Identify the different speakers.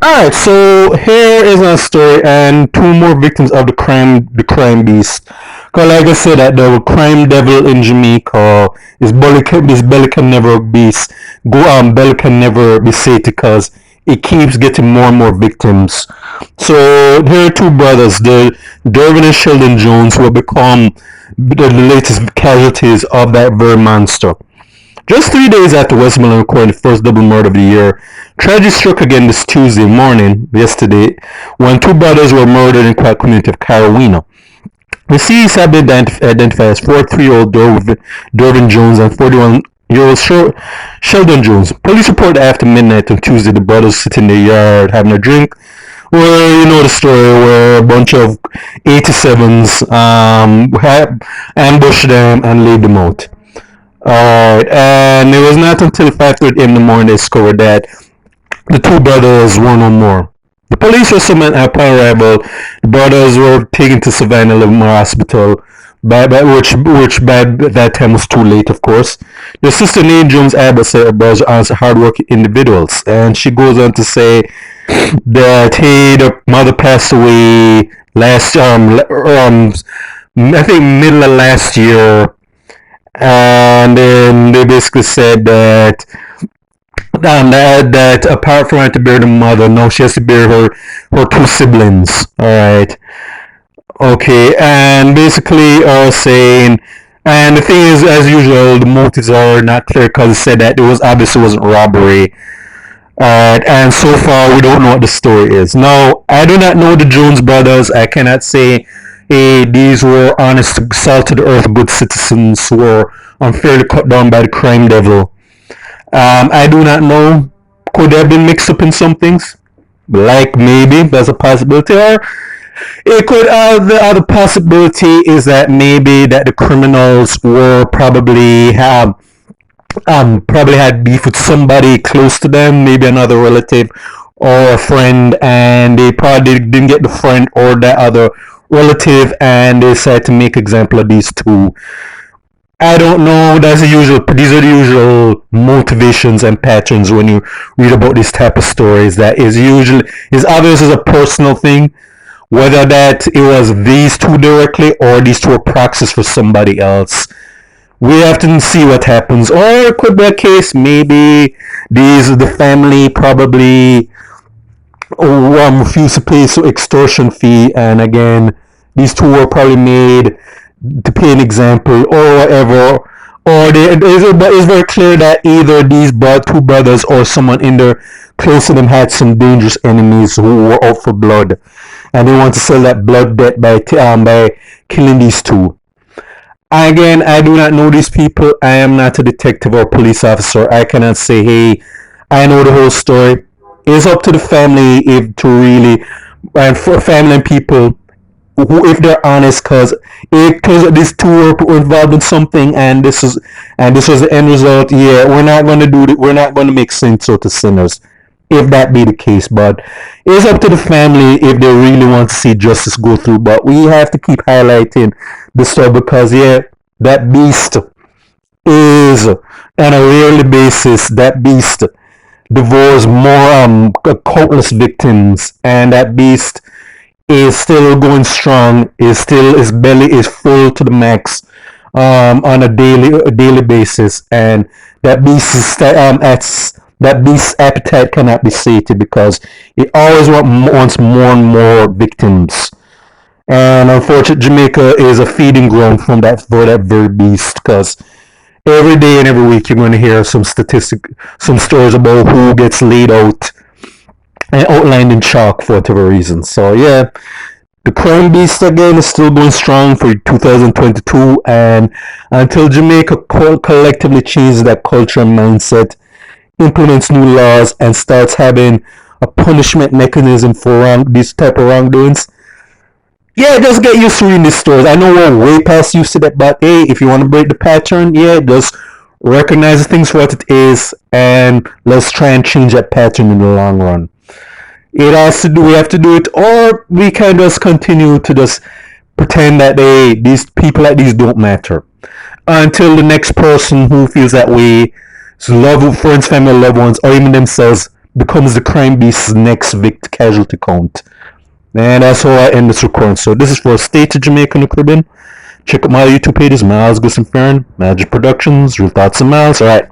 Speaker 1: Alright, so here is a story and two more victims of the crime beast. Cause like I said, that the crime devil in Jamaica is belly can never be belly can never be sated because it keeps getting more and more victims. So here are two brothers, the Dervin and Sheldon Jones, who have become the latest casualties of that very monster. Just 3 days after Westmoreland recorded the first double murder of the year, tragedy struck again this Tuesday morning, yesterday, when two brothers were murdered in the quiet community of Carolina. The deceased have been identified as 43-year-old Dervin Jones and 41-year-old Sheldon Jones. Police reported after midnight on Tuesday the brothers sitting in their yard having a drink. Well, you know the story where a bunch of 87s ambushed them and laid them out. Alright, and it was not until 5:30 in the morning they discovered that the two brothers were no more. The police were summoned upon arrival. The brothers were taken to Savannah Livermore Hospital, which by that time was too late, of course. The sister named Jones Abbott said her brothers are hardworking individuals, and she goes on to say that hey, the mother passed away last I think middle of last year, and then they basically said that apart from having to bear the mother, now she has to bear her two siblings. All right, okay, and basically are saying, and the thing is, as usual, the motives are not clear because it said that it was obviously wasn't robbery. And so far we don't know what the story is. Now, I do not know the Jones brothers. I cannot say these were honest, salt of the earth, good citizens who were unfairly cut down by the crime devil. I do not know. Could they have been mixed up in some things? Like maybe there's a possibility, or it could. The other possibility is that maybe that the criminals were probably had beef with somebody close to them, maybe another relative or a friend, and they probably didn't get the friend or that other relative, and they decided to make example of these two. I don't know. That's the usual. These are the usual motivations and patterns when you read about this type of stories. That is obvious as a personal thing, whether that it was these two directly or these two are proxies for somebody else. We have to see what happens, or it could be a case maybe the family probably refused to pay so extortion fee, and again these two were probably made to pay an example or whatever, or it's very clear that either these two brothers or someone in there close to them had some dangerous enemies who were out for blood, and they want to sell that blood debt by killing these two. Again, I do not know these people. I am not a detective or police officer. I cannot say, hey, I know the whole story. It's up to the family if to really, and for family and people, who, if they're honest, because these two were involved in something, and this was the end result. Yeah, we're not going to we're not going to make saints out of sinners, if that be the case. But it's up to the family if they really want to see justice go through. But we have to keep highlighting the story because that beast is on a yearly basis. That beast devours more countless victims, and that beast is still going strong. His belly is full to the max on a daily basis, and that beast's appetite cannot be sated because it always wants more and more victims. And unfortunately, Jamaica is a feeding ground for that very beast, because every day and every week you're going to hear some stories about who gets laid out and outlined in chalk for whatever reason. So yeah, the crime beast again is still going strong for 2022, and until Jamaica collectively changes that culture and mindset, implements new laws, and starts having a punishment mechanism for these type of wrongdoings. Yeah, just get used to reading these stories. I know we're way past used to that, but hey, if you want to break the pattern, yeah, just recognize the things for what it is, and let's try and change that pattern in the long run. We have to do it, or we can just continue to just pretend that these people like these don't matter until the next person who feels that way, so friends, family, loved ones, or even themselves becomes the crime beast's next casualty count. And that's how I end this recording. So this is for State of Jamaica in the Caribbean. Check out my YouTube pages, Miles Gus and Farron, Magic Productions, Real Thoughts and Miles. Alright.